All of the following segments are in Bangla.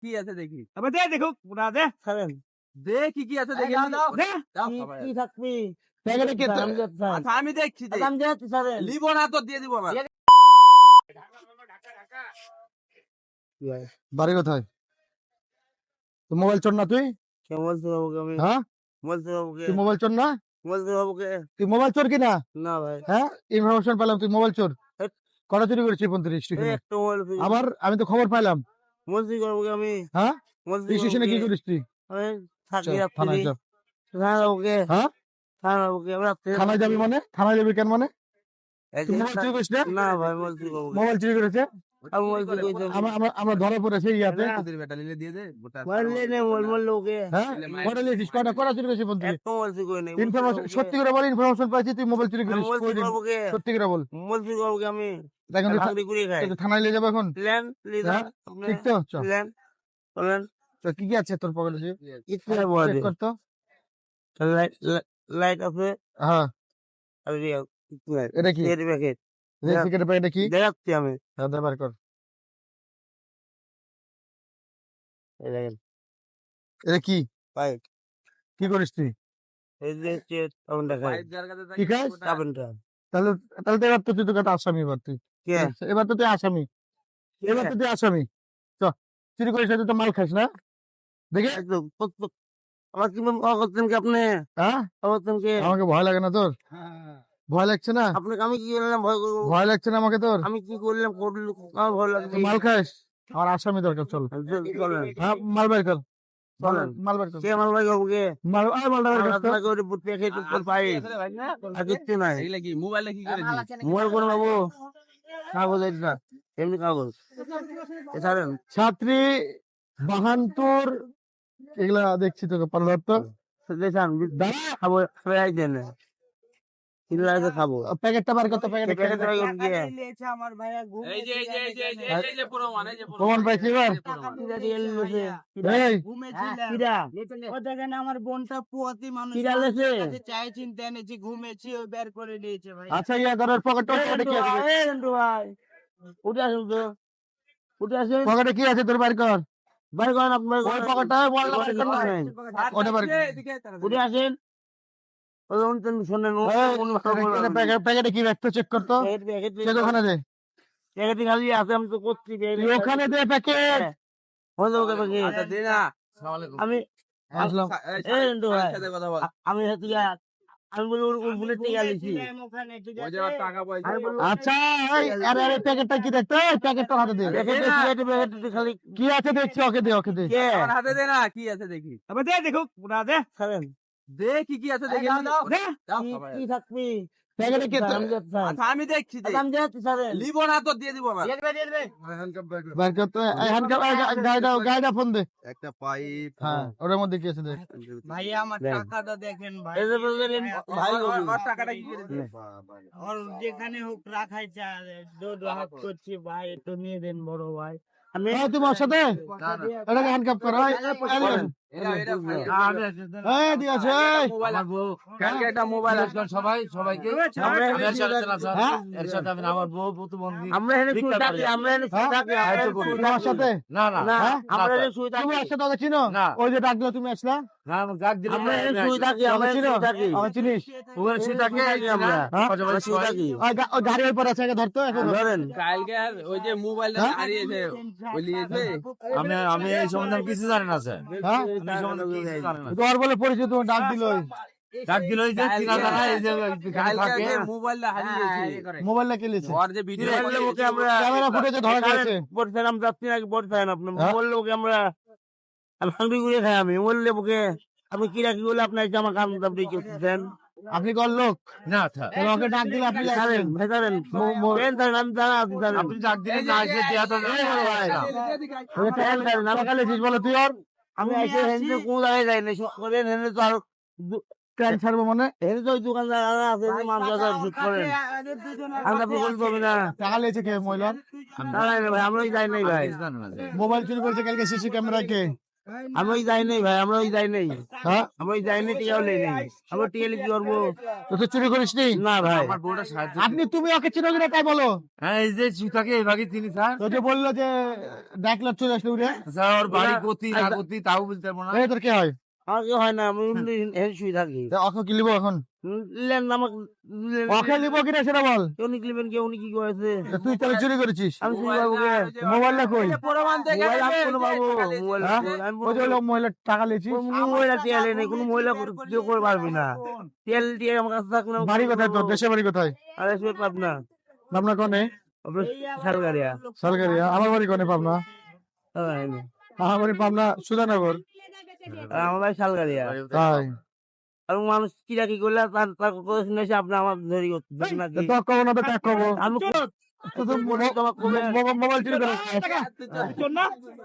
কি আছে দেখি। আবে দে দেখুক না দে ছাড়েন দেখি কি আছে দেখি। দে দাও কি সবাই। কি থাকবি প্যাকেটে কি আমি যাচ্ছি স্যার আচ্ছা আমি দেখছি যে আমি যাচ্ছি ছাড়েন লিবো না তো দিয়ে দিব না। বাড়ি কোথায়? তুই মোবাইল চোর না তুই? কে বলতে বাবুকে আমি হ্যাঁ, বলতে বাবুকে তুই মোবাইল চোর না? বলতে বাবুকে তুই মোবাইল চোর কিনা? না ভাই হ্যাঁ, ইনফরমেশন পেলাম তুই মোবাইল চোর। হেৎ। কটা চুরি করেছিস ফোন এই স্টেশনে? একটা মোবাইল আবার আমি তো খবর পাইলাম। বলতে বাবুকে আমি হ্যাঁ, বলতে স্টেশনে কি করিস তুই? আমি থাকি চল, থানায় রাত্রি যা। থানা বাবুকে হ্যাঁ, থানা বাবুকে আমি রাত্রি থানায় যাবি মানে? থানায় যাবি কেন মানে? এই তুই যে মোবাইল চুরি করিস না? না ভাই বলতে বাবুকে মোবাইল চুরি করেছে? আমি বলতে কইতে আমরা ধরা পড়েছি ইয়াতে। তোদের বেটা নিলে দিয়ে দে গোটা। বললে নে বল লোকে হ্যাঁ, কটা নিয়েছিস? কটা চুরি করেছিস ফোন থেকে? একটা বলতে কই নাই ইনফরমেশন সত্যি করে বল, ইনফরমেশন পাইছি তুই মোবাইল চুরি আমি করিস। বলতে কই দিন? বাবুকে সত্যি করে বল। বলতে বাবুকে আমি এখন তুই ভাঙড়ি করে খাই তোকে থানায় নিয়ে যাবো এখন? লেন লিদা হ্যাঁ, ঠিক তো? চল। লেন বলেন তো কি কি আছে তোর পকেটে? কিছু না বলে চেক কর তো। লাইট লাইট আছে হ্যাঁ, আর কিছু নাই এটা কি? এর প্যাকেট সিগারেটের প্যাকেটে কি? দেখাচ্ছি আমি হ্যাঁ, দে বার কর। এই দেখেন এটা কি? পাইপ কি করিস তুই? এই যে সাবানটা খাই পাইপ যার কাছে কি খাস? সাবানটা তাহলে তাহলে তো এবার তো তুই একটা আসামি এবার তুই। কে এবার তো তুই আসামি। এবার তো তুই আসামি। চ, চুরি করিস না, তুই তো মাল খাস না? দেখে একদম আমার কি করতেন কি আপনি হ্যাঁ, করতেন কি আমাকে ভয় লাগে না তোর? ভয় লাগছে না? আপনাকে আমি কি করলাম ভয় করবো ভয় লাগছে না আমাকে তোর? আমি কি করলাম করলো আমার ভয় লাগছে তুই মাল খাস? আমার আসামি দরকার, চল। চলেন হ্যাঁ, মাল বের কর। চলেন মাল বের কর। কে আমার ভাই বাবুকে মালটা বের কর তো। আপনাকে ওই প্যাকেট পাই আর কিচ্ছু নাই এগুলা কি মোবাইলে কি করেছিস? মোবাইল কোন বাবু কাগজ এটা এমনি কাগজ এছাড়েন ছাত্রী 72 এগুলা দেখছি তোকে পার্লার তো। দেখান খাবো খাই দেন কিলা খাবো প্যাকেটটা বার করতে, প্যাকেটে প্যাকেট গিয়ে এই যে এই যে এই যে এই যে এই যে প্রমাণ, এই যে প্রমাণ পাইছি এবার। এই, আমার বোনটা পুয়াতি মানুষ কিরা লেছে? চাই চিনতে এনেছি ঘুমেছি ওই বের করে নিয়েছে ভাই আচ্ছা ইয়া ধর পকেটে কি আছে? ভাই উঠে আসুন তো উঠে আসুন পকেটে কি আছে তোর বার কর। বাইর করেন আপনার ওই পকেটটা বল না, বার কর না। ওটা বার কর। উঠে আসেন ওই উনতেন শোনেন প্যাকেটে কি একটা চেক কর তো। চেক ওখানে দে। প্যাকেটে খালি আছে আমি তো করছি তুই ওখানে দে প্যাকেট। আচ্ছা দে না। আসসালামু আলাইকুম। আমি আসলাম। এই রন্টু ভাই সাথে কথা বল। আমি হচ্ছে আমি বলি ওর বুলেট নিয়ে গেছি ওই যে আমার টাকা পয়সা। আচ্ছা এই, আরে আরে প্যাকেটটা কি দেখতে? প্যাকেটটা হাতে দে। খালি কি আছে দেখছি, ওকে দে, ওকে দে। কে আমার হাতে দে না, কি আছে দেখি। আবে দে দেখুক না দে ছাড়েন দেখি কি আছে দেখি। দে দাও কি সবাই। কি থাকবি প্যাকেটে কি? আমি যাচ্ছি আচ্ছা আমি দেখছি যে আমি যাচ্ছি ছাড়েন লিবো না তো দিয়ে দিব না। বার কর তো। এই হ্যান্ডকাপ গাড়িটা ফোন দে। একটা পাইপ। হ্যাঁ, ওটার মধ্যে কি আছে দেখ। ভাইয়া আমার দেন। টাকাটা দেখেন ভাই এই যে বললেন ভাই আমার টাকাটা কি করেছিস? ওর যেখানে হোক রাখাই দৌড় হাত করছি ভাই একটু নিয়ে দেন বড় ভাই আমি এই তুমি ওর সাথে এটাকে হ্যান্ডকাপ কর। এই, এটা এই দিয়ে আছে। মোবাইল কালকে একটা মোবাইল আসলো সবাইকে আমরা আমি এর সাথে চালাচ্ছি। হ্যাঁ? এর সাথে আমি আমার বউ প্রতিবন্ধী। আমরা এখানে শুয়ে থাকি আমরা এখানে শুয়ে থাকি আমরা এখানে শুয়ে তুমি আমার সাথে? না না না হ্যাঁ? আমরা এখানে শুয়ে তুমি থাকি আসছো তোকে চিনো? না। ওই যে ডাকলো তুমি আসলা? না আমি গাক দিলাম আমরা এখানে শুয়ে থাকি আমরা তোকে এখানে চিনো? শুয়ে থাকি আমার চিনিস? ওখানে শুয়ে থাকি আমরা হ্যাঁ? আমরা শুয়ে থাকি ওই গাড়ির উপর আছে, আগে ধরতো এখন। ধরেন কালকে আর ওই যে মোবাইলটা হ্যাঁ? হারিয়েছে ওই নিয়েছে। আমি এই সম্বন্ধে আমি কিছু জানি না স্যার। হ্যাঁ? আমি এই সম্বন্ধে কিছু জানি না। তোর বলে পরিচয়, তোমার ডাক দিল। ডাক দিল এই যে চিনা জানা এই যে এখানে কালকে থাকে। যে মোবাইলটা হারিয়েছে মোবাইলটা কে লিয়েছে? ওর যে ভিডিও বললে ওকে আমরা ক্যামেরা ফুটেজে ধরা গেছে। বলছেন আমরা যাচ্ছি নাকি বলছেন আপনি হ্যাঁ? বললে ওকে আমরা ভাঙড়ি ঘুরে খাই আমি বললে ওকে আমি কি রাখি বলে আপনার জামা কাম দাবি করতেছেন আপনি কর লোক, না স্যার। তাহলে ওকে ডাক দিলে আপনি ছাড়েন যাবেন। ভাই ছাড়েন ট্রেন ছাড়েন আমি জানা আছি ছাড়েন আপনি ডাক দিলেন না আসলে দেয়া তো এই বড় ভাই। ওকে ট্রেন ছাড়েন আমি টাকা লিয়েছিস বলো তুই ওর? আমি এসে হেনতে কোন জায়গায় যাই না করেন হেনে তো আর ট্রেন ছাড়বো মানে? হেনে তো ওই দোকানদার আছে যে মানুষ আছে শুট করেন আমরা আপনি বলতে হবে না টাকা লিয়েছে কে মহিলার? দাঁড়াই না ভাই আমরাই যাই নাই ভাই কিছু জানি না স্যার। মোবাইল চুরি করেছে কালকে সিসি ক্যামেরা কে? আমি ওই যাই নাই ভাই, আমরা ওই যাই নাই, হ্যাঁ আমরা ওই যাই নাই, টিকাও নেই নাই, আমরা টিকালে কি করবো? তো তুই চুরি করিস নি? না ভাই, আমার বউটা সাহায্য আপনি তুমি ওকে চিনো কিনা তাই বলো। হ্যাঁ এই যে সুতাকে এইভাবে চিনি স্যার। তো যে বললো যে ডাকলো চলে আসলো উঠে, স্যার ওর বাড়ি গতি না গতি তাও বলতে পারবো না। এই তোর কে হয়? আমার কেউ হয় না, আমি শুয়ে থাকি। তা ওকে কি লিবো এখন? নিলেন আমাকে, ওকে লিবো কিনা সেটা বল। কেউ নিকলিবেন, কেউ উনি কি করেছে? তা তুই তাহলে চুরি করেছিস? আমি চুরি করবো কে? মোবাইলটা কই? মোবাইল আমি কোনো পাবো? মোবাইল হ্যাঁ? আমি ওই যে মহিলা টাকা লিয়েছিস, কোনো মহিলা তেল নেই, কোনো মহিলা কেউ করে পারবি না। তেল দিয়ে আমার কাছে থাকলে আমি বাড়ি কোথায় তোর? দেশে বাড়ি কোথায়? আরে শুয়ে পাবনা, পাবনা কোনে? আপনার সারগারিয়া। সরকারি। আমার বাড়ি কোনে পাবনা? আমার বাড়ি পাবনা সুধানগর। আমার ভাই শালগারিয়া। তাই আর মানুষ কিরা কি করলে তার তার কথা শুনে এসে আপনি আমার ধরি করতেছেন নাকি? তো কবো না তো ট্যাগ কবো। আমি তো তুই মোবাইল চুরি করে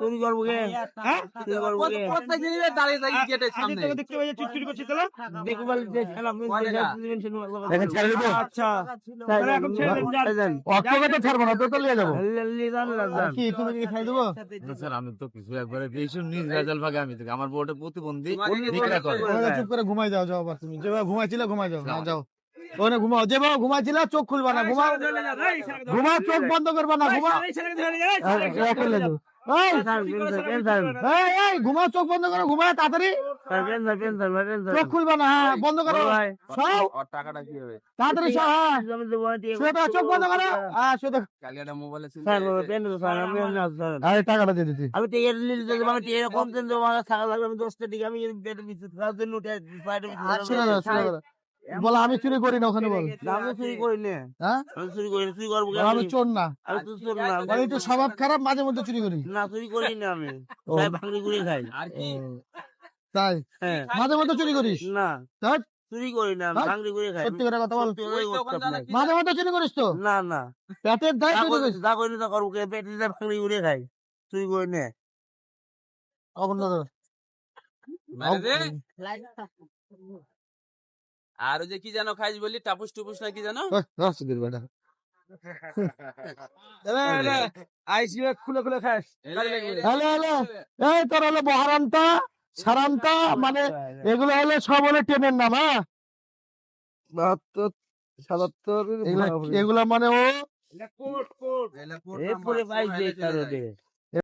চুরি করবো কে? চুরি করবো কে? দাঁড়িয়ে থাকি গেটের সামনে। দেখো বল যে খেলা আপনি দিবেন সেটা এখন ছেড়ে দিবো? আচ্ছা তাই তাহলে এখন ছেড়ে দেন, যান। দেন। অক্টোবর তো ছাড়বো না, তো তো লিয়ে যাবো। লিজান লাজান। কি তুমি কি খাই দেবো? না, স্যার আমি তো কিছু একবারে এইসব নিজ রেজাল্ট ভাগে আমি থেকে আমার বউটা প্রতিবন্ধী তোমাকে বিক্রা করে। ওখানে চুপ করে ঘুমাই যাও, যাও আবার তুমি যেভাবে ঘুমাইছিলে ঘুমাই যাও। হ্যাঁ, যাও ওখানে ঘুমাও, যেভাবে ঘুমাইছিলে চোখ খুলবা না, ঘুমাও, ঘুমাও, চোখ বন্ধ করবা না, ঘুমাও। এই, এই, এই, ঘুমাও, চোখ বন্ধ করো, ঘুমাও তাড়াতাড়ি, চোখ খুলবা না, হ্যাঁ, বন্ধ করো, সব ওর টাকাটা কি হবে? তাড়াতাড়ি সব, হ্যাঁ, শুয়ে থাকো, চোখ বন্ধ করো, হ্যাঁ, শুয়ে থাকো। কালি একটা মোবাইলে ছিল। আরে টাকাটা দিয়ে দিচ্ছি। আমি টিকিট নিতে দেবো, আমি টিকিট কম দেন দেবো, আমার থাকা লাগবে, আমি 10টা টিকিট আমি বেড বিছুত খাওয়ার জন্য উঠে সাইডে শুনে দাও, শুনে দাও। বলো আমি চুরি করি না, ওখানে বল। আমি চুরি করি না, হ্যাঁ, আমি চুরি করি না, চুরি করবো কেন? আমি চোর না, আমি তো চোর না, মানে একটু স্বভাব খারাপ, মাঝে মধ্যে চুরি করি। না চুরি করি না আমি, ও। তাই ভাঙড়ি ঘুরে খাই। আর কি? তাই হ্যাঁ, মাঝে মধ্যে চুরি করিস? না তাই চুরি করি না, আমি হ্যাঁ? ভাঙড়ি ঘুরে খাই। সত্যি করে কথা বল। সত্যি কথাই ওই তো করতে ওখানে আপনার। মাঝে মধ্যে চুরি করিস তো? না না, পেটের দায় যা চুরি করি করিস? যা করি তা করবো কে? পেটে যা ভাঙড়ি ঘুরে খাই, চুরি করি না। অবন্ধ ধর। মারে দে। আর ওই যে কি জানো খাইস বলি, টাপুস টুপুস না কি জানো? ওই, রাস্তা দিয়ে বেটা। খুলে খুলে খাস। হ্যালো, হ্যালো, এই তোর হলো মহারান্তা, সারান্তা, মানে এগুলো হলো সব হলো ট্রেনের নাম, হ্যাঁ? 72, 77 এগুলা মানে ও এরপরে পাইছে কারণে